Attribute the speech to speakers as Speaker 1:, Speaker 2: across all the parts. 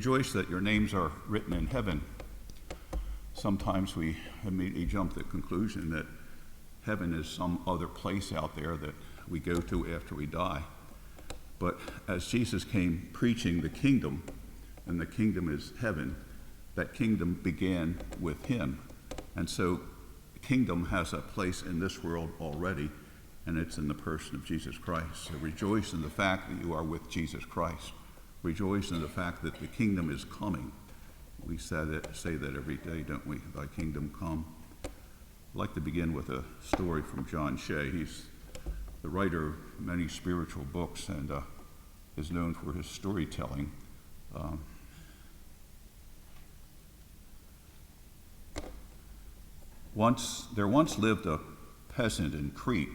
Speaker 1: Rejoice that your names are written in heaven. Sometimes we immediately jump to the conclusion that heaven is some other place out there that we go to after we die. But as Jesus came preaching the kingdom, and the kingdom is heaven, that kingdom began with him. And so the kingdom has a place in this world already, and it's in the person of Jesus Christ. So rejoice in the fact that you are with Jesus Christ. Rejoice in the fact that the kingdom is coming. We say that every day, don't we? Thy kingdom come. I'd like to begin with a story from John Shea. He's the writer of many spiritual books and is known for his storytelling. There once lived a peasant in Crete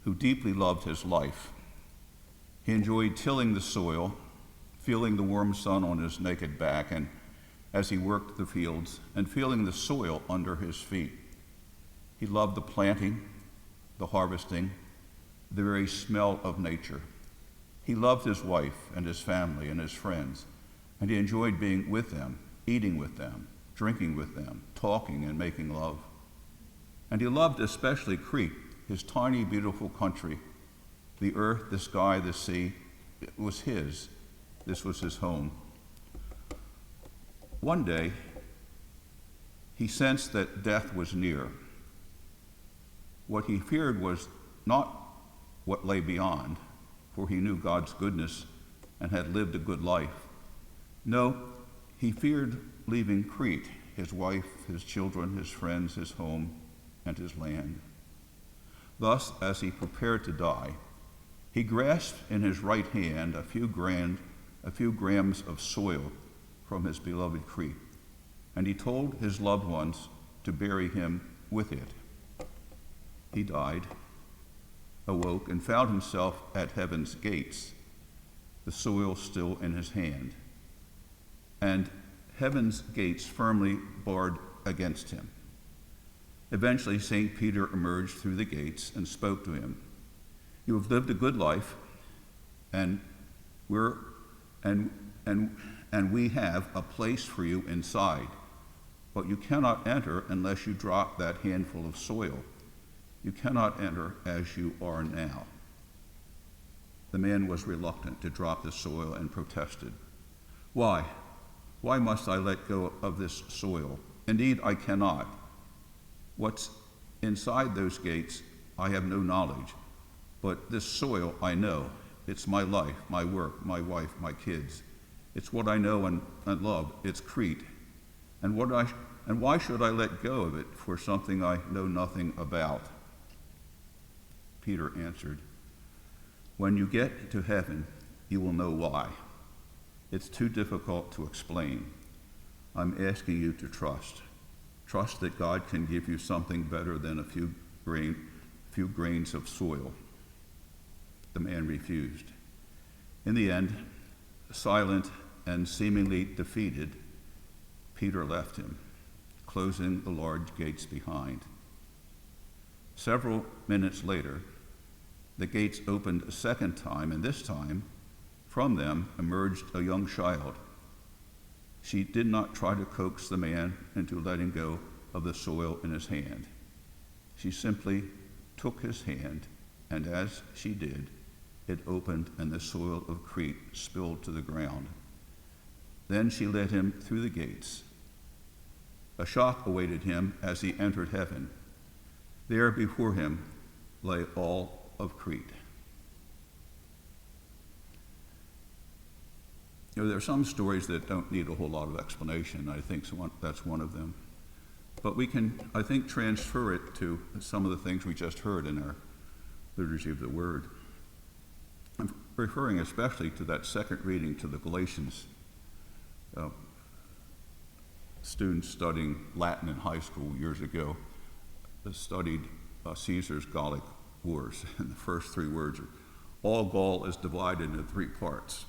Speaker 1: who deeply loved his life. He enjoyed tilling the soil, feeling the warm sun on his naked back, and as he worked the fields, and feeling the soil under his feet. He loved the planting, the harvesting, the very smell of nature. He loved his wife and his family and his friends, and he enjoyed being with them, eating with them, drinking with them, talking and making love. And he loved especially Crete, his tiny, beautiful country. The earth, the sky, the sea, it was his. This was his home. One day, he sensed that death was near. What he feared was not what lay beyond, for he knew God's goodness and had lived a good life. No, he feared leaving Crete, his wife, his children, his friends, his home, and his land. Thus, as he prepared to die, he grasped in his right hand a few grams of soil from his beloved Crete, and he told his loved ones to bury him with it. He died, awoke, and found himself at heaven's gates, the soil still in his hand, and heaven's gates firmly barred against him. Eventually, St. Peter emerged through the gates and spoke to him. You have lived a good life, and we have a place for you inside, but you cannot enter unless you drop that handful of soil. You cannot enter as you are now. The man was reluctant to drop the soil and protested. Why? Why must I let go of this soil? Indeed, I cannot. What's inside those gates, I have no knowledge, but this soil I know. It's my life, my work, my wife, my kids. It's what I know and love. It's Crete. And why should I let go of it for something I know nothing about? Peter answered, when you get to heaven, you will know why. It's too difficult to explain. I'm asking you to trust. Trust that God can give you something better than a few grains of soil. The man refused. In the end, silent and seemingly defeated, Peter left him, closing the large gates behind. Several minutes later, the gates opened a second time, and this time, from them emerged a young child. She did not try to coax the man into letting go of the soil in his hand. She simply took his hand, and as she did, it opened and the soil of Crete spilled to the ground. Then she led him through the gates. A shock awaited him as he entered heaven. There before him lay all of Crete. There are some stories that don't need a whole lot of explanation. I think that's one of them. But we can, I think, transfer it to some of the things we just heard in our liturgy of the Word. I'm referring especially to that second reading to the Galatians. Students studying Latin in high school years ago studied Caesar's Gallic Wars, and the first three words are, all Gaul is divided into three parts.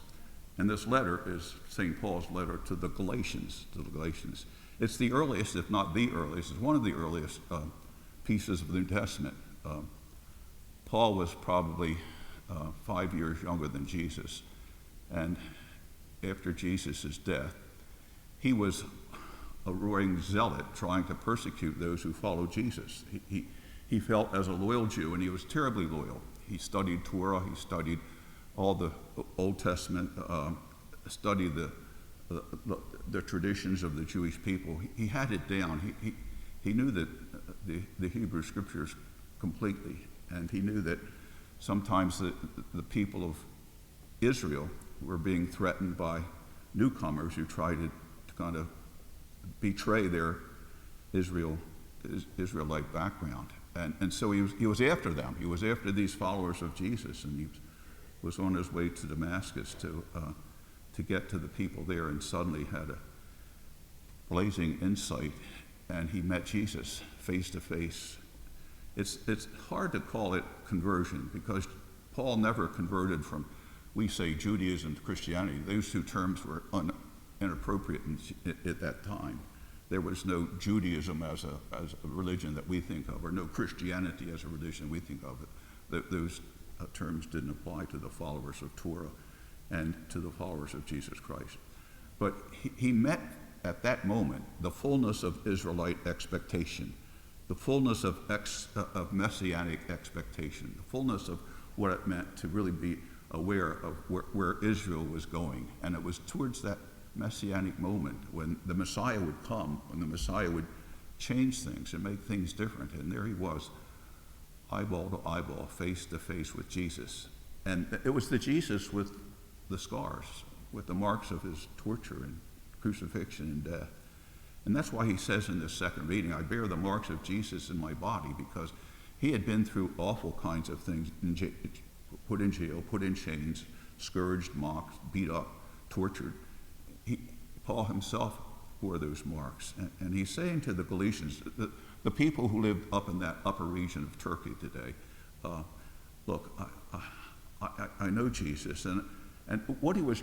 Speaker 1: And this letter is St. Paul's letter to the Galatians. It's the earliest, if not the earliest, it's one of the earliest pieces of the New Testament. Paul was probably 5 years younger than Jesus, and after Jesus' death, he was a roaring zealot trying to persecute those who followed Jesus. He felt as a loyal Jew, and he was terribly loyal. He studied Torah, he studied all the Old Testament, studied the traditions of the Jewish people. He had it down. He knew that the Hebrew Scriptures completely, and he knew that sometimes the people of Israel were being threatened by newcomers who tried to kind of betray their Israelite background. And so he was after them. He was after these followers of Jesus, and he was on his way to Damascus to get to the people there, and suddenly had a blazing insight, and he met Jesus face to face. It's hard to call it conversion, because Paul never converted from, we say, Judaism to Christianity. Those two terms were inappropriate at that time. There was no Judaism as a religion that we think of, or no Christianity as a religion we think of. Those terms didn't apply to the followers of Torah and to the followers of Jesus Christ. But he met at that moment the fullness of Israelite expectation, the fullness of messianic expectation, the fullness of what it meant to really be aware of where Israel was going. And it was towards that messianic moment when the Messiah would come, when the Messiah would change things and make things different. And there he was, eyeball to eyeball, face to face with Jesus. And it was the Jesus with the scars, with the marks of his torture and crucifixion and death. And that's why he says in this second reading, I bear the marks of Jesus in my body, because he had been through awful kinds of things, put in jail, put in chains, scourged, mocked, beat up, tortured. Paul himself bore those marks. And he's saying to the Galatians, the people who lived up in that upper region of Turkey today, look, I know Jesus. And what he was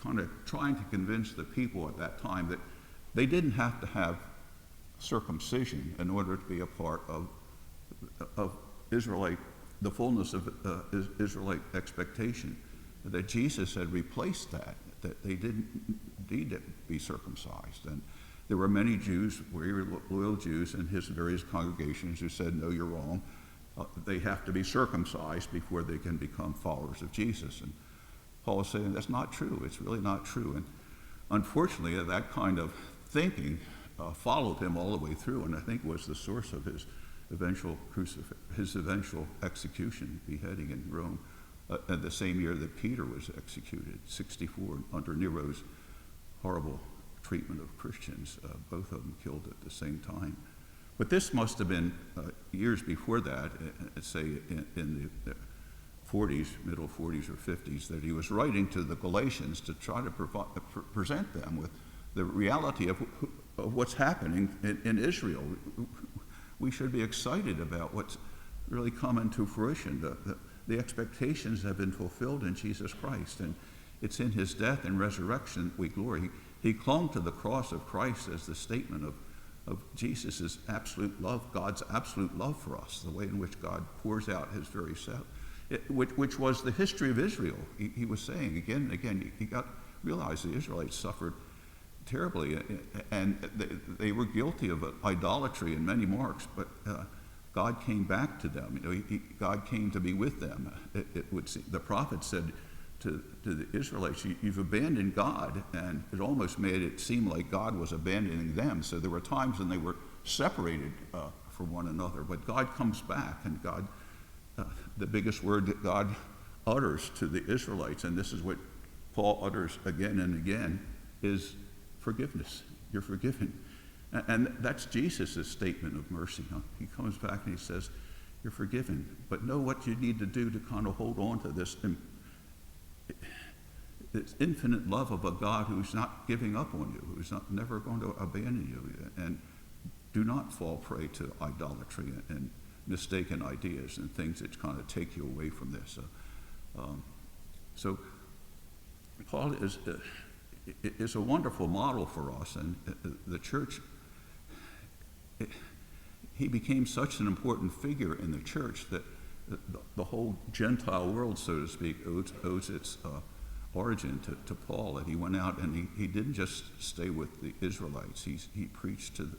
Speaker 1: kind of trying to convince the people at that time, that they didn't have to have circumcision in order to be a part of Israelite, the fullness of Israelite expectation, that Jesus had replaced that they didn't need to be circumcised. And there were many Jews, very loyal Jews in his various congregations, who said, no, you're wrong. They have to be circumcised before they can become followers of Jesus. And Paul is saying that's not true. It's really not true. And unfortunately, that kind of thinking followed him all the way through, and I think was the source of his eventual execution, beheading in Rome, at the same year that Peter was executed, 64, under Nero's horrible treatment of Christians, both of them killed at the same time. But this must have been years before that, say in the 40s, middle 40s or 50s, that he was writing to the Galatians to try to present them with the reality of what's happening in Israel. We should be excited about what's really coming to fruition. The expectations have been fulfilled in Jesus Christ, and it's in his death and resurrection we glory. He clung to the cross of Christ as the statement of Jesus' absolute love, God's absolute love for us, the way in which God pours out his very self, which was the history of Israel. He was saying again and again, he realized the Israelites suffered terribly, and they were guilty of idolatry in many marks, but God came back to them. God came to be with them. The prophet said to the Israelites, you've abandoned God, and it almost made it seem like God was abandoning them. So there were times when they were separated from one another, but God comes back, and God, the biggest word that God utters to the Israelites, and this is what Paul utters again and again, is forgiveness. You're forgiven. And that's Jesus' statement of mercy. He comes back and he says, you're forgiven, but know what you need to do to kind of hold on to this infinite love of a God who's not giving up on you, who's never going to abandon you. And do not fall prey to idolatry and mistaken ideas and things that kind of take you away from this. So Paul is a wonderful model for us, and the church, he became such an important figure in the church that the whole Gentile world, so to speak, owes its origin to Paul, that he went out and he didn't just stay with the Israelites. He preached to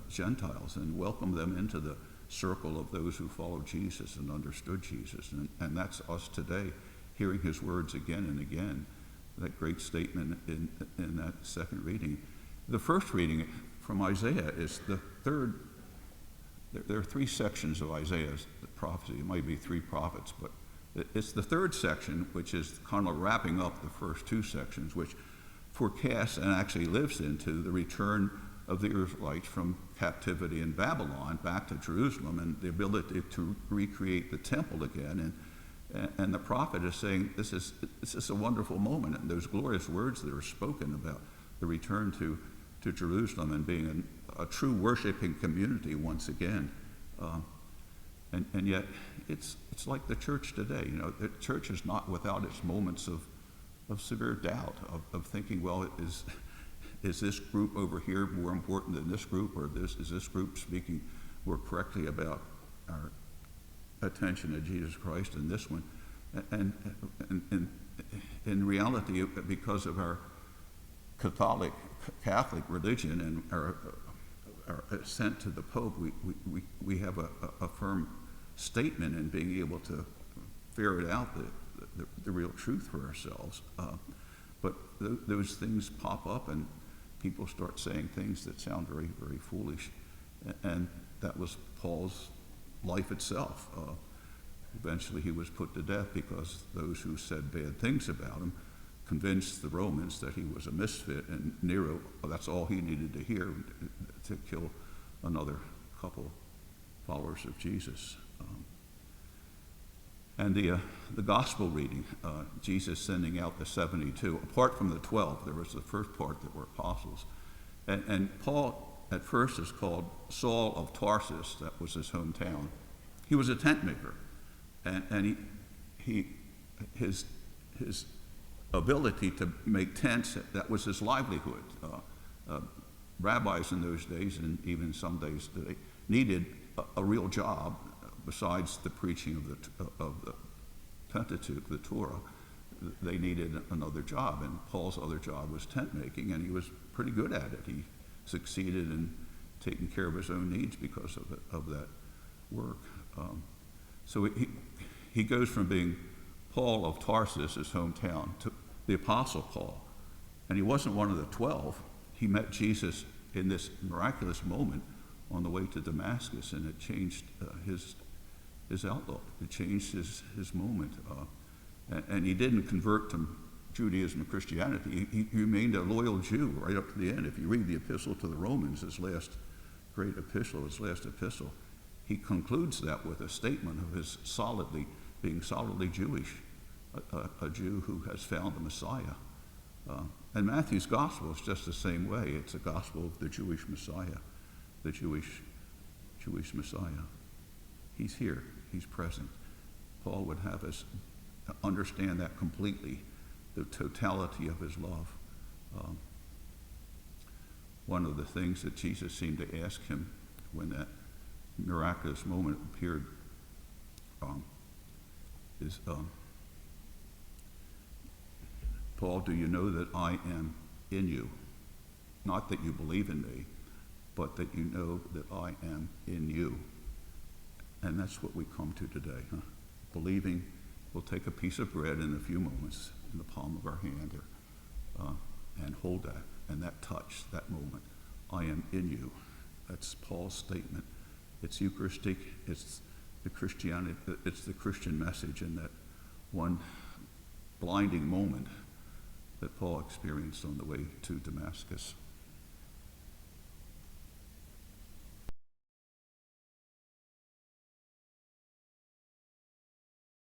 Speaker 1: Gentiles and welcomed them into the circle of those who followed Jesus and understood Jesus. And that's us today, hearing his words again and again. That great statement in that second reading. The first reading from Isaiah is the third. There are three sections of Isaiah's prophecy. It might be three prophets, but it's the third section, which is kind of wrapping up the first two sections, which forecasts and actually lives into the return of the Israelites from captivity in Babylon back to Jerusalem and the ability to recreate the temple again. And the prophet is saying this is a wonderful moment, and those glorious words that are spoken about the return to Jerusalem and being a true worshiping community once again. And yet it's like the church today. You know, the church is not without its moments of severe doubt, of thinking, well, is this group over here more important than this group, or is this group speaking more correctly about our attention to Jesus Christ than this one? And in reality, because of our Catholic religion and our assent to the Pope, we have a firm statement in being able to ferret out the real truth for ourselves. But those things pop up and people start saying things that sound very, very foolish. And that was Paul's life itself. Eventually he was put to death because those who said bad things about him convinced the Romans that he was a misfit, and Nero, that's all he needed to hear to kill another couple followers of Jesus. And the gospel reading, Jesus sending out the 72. Apart from the 12, there was the first part that were apostles. And Paul at first is called Saul of Tarsus. That was his hometown. He was a tent maker, and his ability to make tents, that was his livelihood. Rabbis in those days, and even some days today, needed a real job besides the preaching of the Pentateuch, the Torah. They needed another job, and Paul's other job was tent making, and he was pretty good at it. He succeeded in taking care of his own needs because of that work. So he goes from being Paul of Tarsus, his hometown, to the Apostle Paul. And he wasn't one of the 12. He met Jesus in this miraculous moment on the way to Damascus, and it changed his outlook. It changed his moment. And he didn't convert to Judaism and Christianity. He remained a loyal Jew right up to the end. If you read the epistle to the Romans, his last great epistle, his last epistle, he concludes that with a statement of his being solidly Jewish, a Jew who has found the Messiah. And Matthew's gospel is just the same way. It's a gospel of the Jewish Messiah, the Jewish Messiah. He's here. He's present. Paul would have us understand that completely, the totality of his love. One of the things that Jesus seemed to ask him when that miraculous moment appeared is, Paul, do you know that I am in you? Not that you believe in me, but that you know that I am in you. And that's what we come to today, huh? Believing. We'll take a piece of bread in a few moments in the palm of our hand and hold that, and that touch, that moment. I am in you. That's Paul's statement. It's Eucharistic. It's the Christianity. It's the Christian message in that one blinding moment that Paul experienced on the way to Damascus.